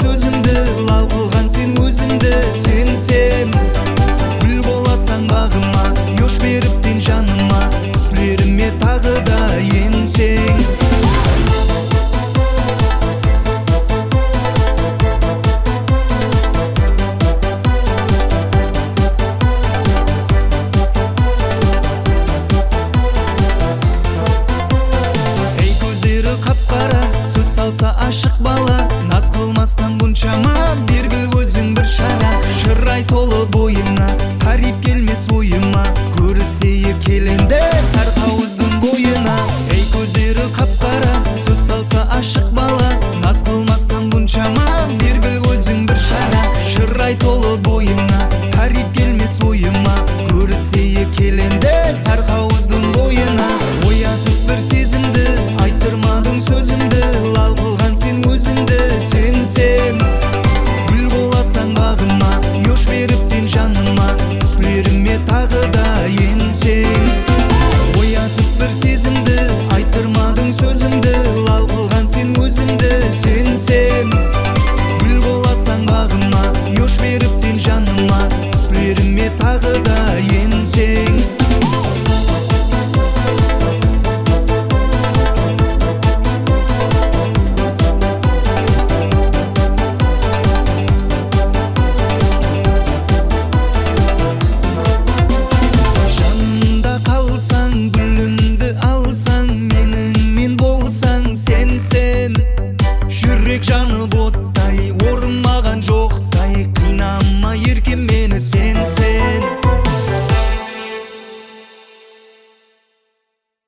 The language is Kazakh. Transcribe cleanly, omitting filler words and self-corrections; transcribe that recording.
сөзімді, лал қылған сен өзіңді. Сен гүл боласаң бағыма, еш беріп сен жаныма, түслеріме тағы да енсең. Ашық бала, наз қылмастан бұншама, бергіл өзің бір шара. Жырай толы бойыңа, қарип келмес ойыма, көрісейік келенде сарқауыздың бойына. Ей көздері қап-қара, сөз салса ашық бала, наз қылмастан бұншама, бергіл өзің бір шара. Жырай толы бойыңа, қарип келмес ойыма, көрісейік келенде сарқауыздың бойына. Оятып бір сезімді, айттырмадың сөзімді, лал қылған сен өзіңді. Сен гүл боласаң бағыма, еш беріп сен жаныма, түслеріме тағы да енсең. Оятып бір сезімді, айттырмадың сөзімді, лал қылған сен өзіңді. Сен гүл боласаң бағыма, еш беріп сен жаныма, түслеріме тағы да енсең. Жүрек жаны боттай, орын маған жоқтай, қинама еркем мені.